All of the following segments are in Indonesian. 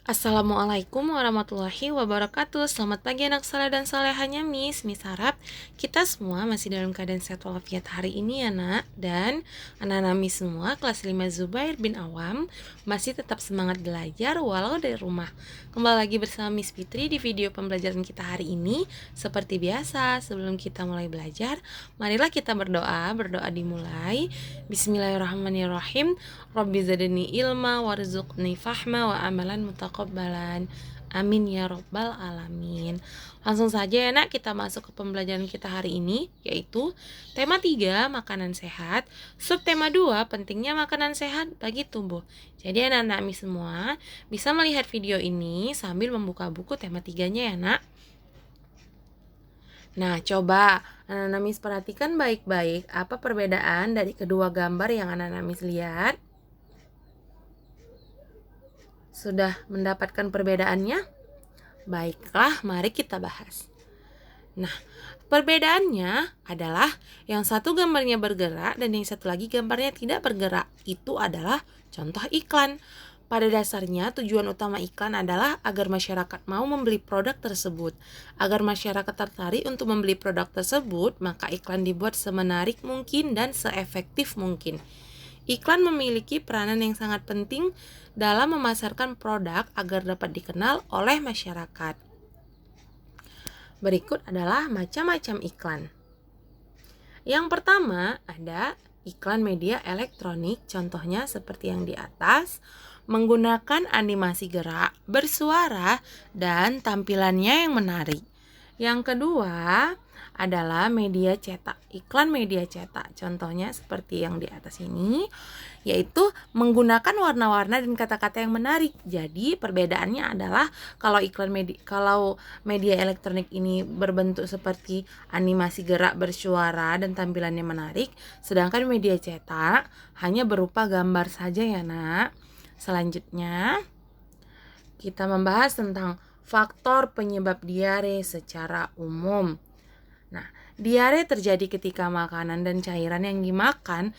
Assalamualaikum warahmatullahi wabarakatuh. Selamat pagi anak saleh dan salehahnya Miss harap kita semua masih dalam keadaan sehat walafiat hari ini ya nak. Dan anak-anak Miss semua kelas 5 Zubair bin Awam masih tetap semangat belajar walau dari rumah. Kembali lagi bersama Miss Fitri di video pembelajaran kita hari ini. Seperti biasa, sebelum kita mulai belajar, marilah kita berdoa. Berdoa dimulai. Bismillahirrahmanirrahim. Rabbi zadani ilma warzuqni fahma wa amalan mutaqabbalan. Amin ya robbal alamin. Langsung saja ya nak, kita masuk ke pembelajaran kita hari ini, yaitu tema 3 makanan sehat, subtema 2 pentingnya makanan sehat bagi tubuh. Jadi anak-anak mi semua bisa melihat video ini sambil membuka buku tema 3-nya ya nak. Nah, coba anak-anak mis perhatikan baik-baik apa perbedaan dari kedua gambar yang anak-anak mis lihat. Sudah mendapatkan perbedaannya? Baiklah, mari kita bahas. Nah, perbedaannya adalah yang satu gambarnya bergerak dan yang satu lagi gambarnya tidak bergerak. Itu adalah contoh iklan. Pada dasarnya tujuan utama iklan adalah agar masyarakat mau membeli produk tersebut. Agar masyarakat tertarik untuk membeli produk tersebut, maka iklan dibuat semenarik mungkin dan seefektif mungkin. Iklan memiliki peranan yang sangat penting dalam memasarkan produk agar dapat dikenal oleh masyarakat. Berikut adalah macam-macam iklan. Yang pertama ada iklan media elektronik, contohnya seperti yang di atas, menggunakan animasi gerak, bersuara, dan tampilannya yang menarik. Yang kedua adalah media cetak, iklan media cetak, contohnya seperti yang di atas ini, yaitu menggunakan warna-warna dan kata-kata yang menarik. Jadi perbedaannya adalah kalau media elektronik ini berbentuk seperti animasi gerak, bersuara, dan tampilannya menarik, sedangkan media cetak hanya berupa gambar saja ya nak. Selanjutnya kita membahas tentang faktor penyebab diare secara umum. Nah, diare terjadi ketika makanan dan cairan yang dimakan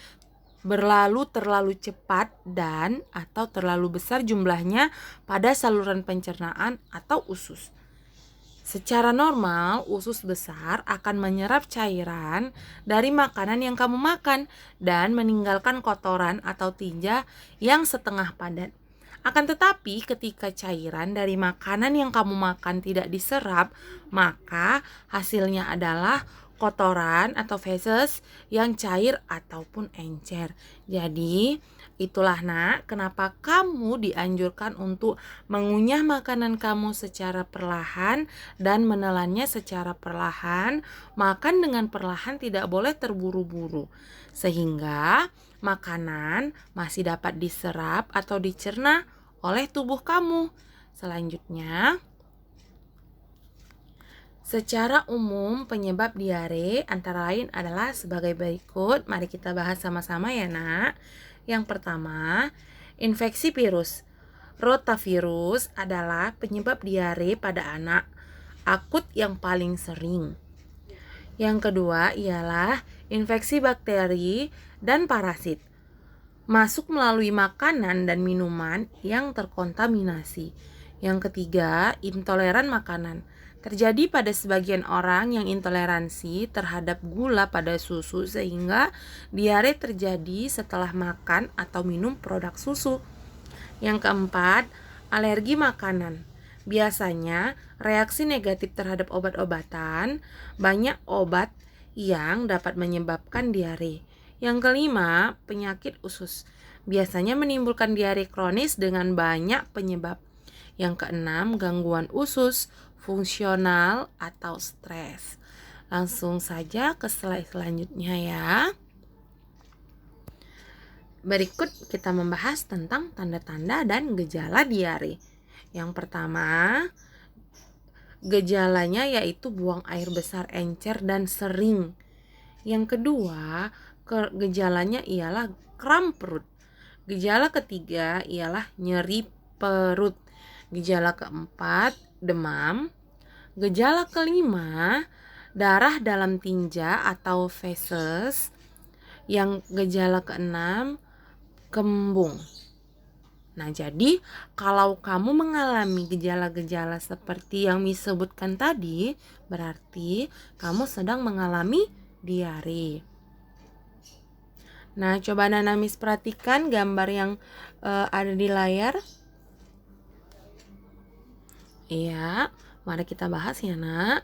berlalu terlalu cepat dan atau terlalu besar jumlahnya pada saluran pencernaan atau usus. Secara normal, usus besar akan menyerap cairan dari makanan yang kamu makan dan meninggalkan kotoran atau tinja yang setengah padat. Akan tetapi ketika cairan dari makanan yang kamu makan tidak diserap, maka hasilnya adalah kotoran atau feses yang cair ataupun encer. Jadi itulah nak, kenapa kamu dianjurkan untuk mengunyah makanan kamu secara perlahan dan menelannya secara perlahan. Makan dengan perlahan, tidak boleh terburu-buru, sehingga makanan masih dapat diserap atau dicerna oleh tubuh kamu. Selanjutnya, secara umum penyebab diare antara lain adalah sebagai berikut. Mari kita bahas sama-sama ya nak. Yang pertama, infeksi virus. Rotavirus adalah penyebab diare pada anak akut yang paling sering. Yang kedua ialah infeksi bakteri dan parasit, masuk melalui makanan dan minuman yang terkontaminasi. Yang ketiga, intoleran makanan. Terjadi pada sebagian orang yang intoleransi terhadap gula pada susu sehingga diare terjadi setelah makan atau minum produk susu. Yang keempat, alergi makanan. Biasanya reaksi negatif terhadap obat-obatan. Banyak obat yang dapat menyebabkan diare. Yang kelima, penyakit usus. Biasanya menimbulkan diare kronis dengan banyak penyebab. Yang keenam, gangguan usus, fungsional atau stres. Langsung saja ke slide selanjutnya ya. Berikut kita membahas tentang tanda-tanda dan gejala diare. Yang pertama, gejalanya yaitu buang air besar, encer, dan sering. Yang kedua, gejalanya ialah kram perut. Gejala ketiga ialah nyeri perut. Gejala keempat, demam. Gejala kelima, darah dalam tinja atau feses. Yang gejala keenam, kembung. Nah, jadi kalau kamu mengalami gejala-gejala seperti yang Miss sebutkan tadi, berarti kamu sedang mengalami diare. Nah, coba Nana Miss perhatikan gambar yang ada di layar. Iya, mari kita bahas ya, Nak.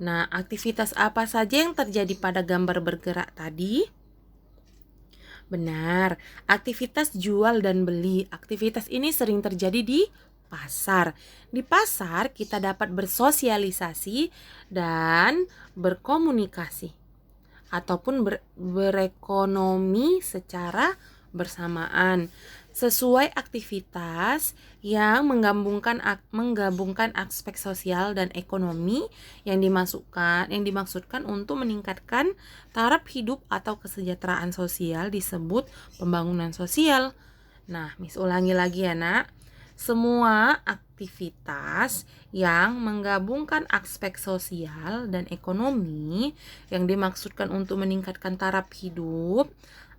Nah, aktivitas apa saja yang terjadi pada gambar bergerak tadi? Benar, aktivitas jual dan beli. Aktivitas ini sering terjadi di pasar. Di pasar kita dapat bersosialisasi dan berkomunikasi ataupun berekonomi secara bersamaan sesuai aktivitas yang menggabungkan aspek sosial dan ekonomi yang dimaksudkan untuk meningkatkan taraf hidup atau kesejahteraan sosial disebut pembangunan sosial. Nah, Miss ulangi lagi ya, Nak. Semua aktivitas yang menggabungkan aspek sosial dan ekonomi yang dimaksudkan untuk meningkatkan taraf hidup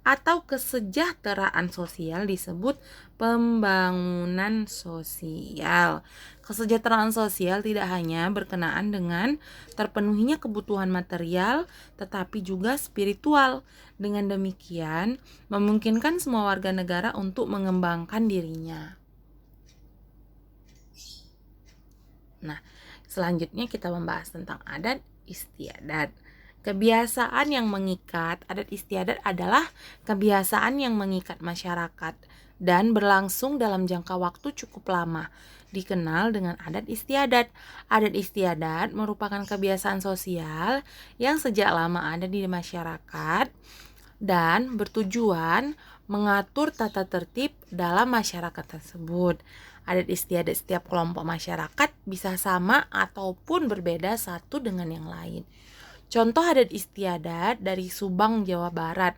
atau kesejahteraan sosial disebut pembangunan sosial. Kesejahteraan sosial tidak hanya berkenaan dengan terpenuhinya kebutuhan material, tetapi juga spiritual. Dengan demikian, memungkinkan semua warga negara untuk mengembangkan dirinya. Nah, selanjutnya kita membahas tentang adat istiadat. Kebiasaan yang mengikat. Adat istiadat adalah kebiasaan yang mengikat masyarakat dan berlangsung dalam jangka waktu cukup lama. Dikenal dengan adat istiadat. Adat istiadat merupakan kebiasaan sosial yang sejak lama ada di masyarakat dan bertujuan mengatur tata tertib dalam masyarakat tersebut. Adat istiadat setiap kelompok masyarakat bisa sama ataupun berbeda satu dengan yang lain. Contoh adat istiadat dari Subang, Jawa Barat.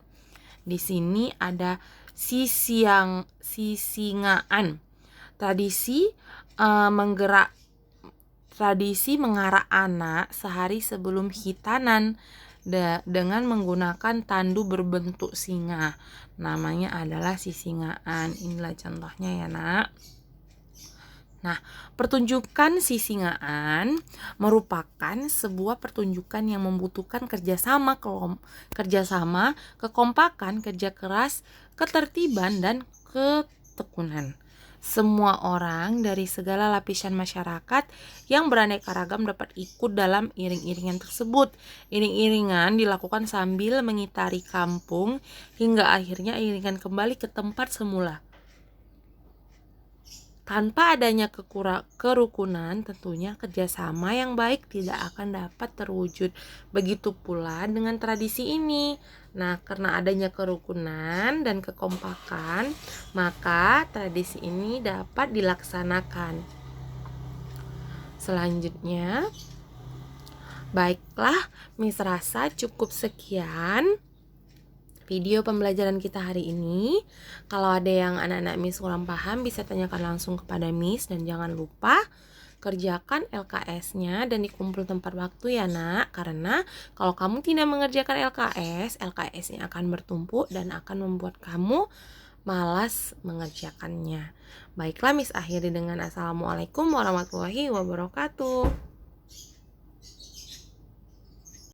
Di sini ada sisingaan. Tradisi mengarak anak sehari sebelum hitanan dengan menggunakan tandu berbentuk singa. Namanya adalah sisingaan. Inilah contohnya ya, Nak. Nah, pertunjukan sisingaan merupakan sebuah pertunjukan yang membutuhkan kerjasama, kekompakan, kerja keras, ketertiban, dan ketekunan. Semua orang dari segala lapisan masyarakat yang beraneka ragam dapat ikut dalam iring-iringan tersebut. Iring-iringan dilakukan sambil mengitari kampung hingga akhirnya iringan kembali ke tempat semula. Tanpa adanya kerukunan, tentunya kerjasama yang baik tidak akan dapat terwujud. Begitu pula dengan tradisi ini. Nah, karena adanya kerukunan dan kekompakan, maka tradisi ini dapat dilaksanakan. Selanjutnya, baiklah, Miss rasa cukup sekian video pembelajaran kita hari ini. Kalau ada yang anak-anak Miss kurang paham, bisa tanyakan langsung kepada Miss. Dan jangan lupa kerjakan LKS-nya dan dikumpul tempat waktu ya, Nak. Karena kalau kamu tidak mengerjakan LKS-nya akan bertumpuk dan akan membuat kamu malas mengerjakannya. Baiklah, Miss akhiri dengan Assalamualaikum warahmatullahi wabarakatuh.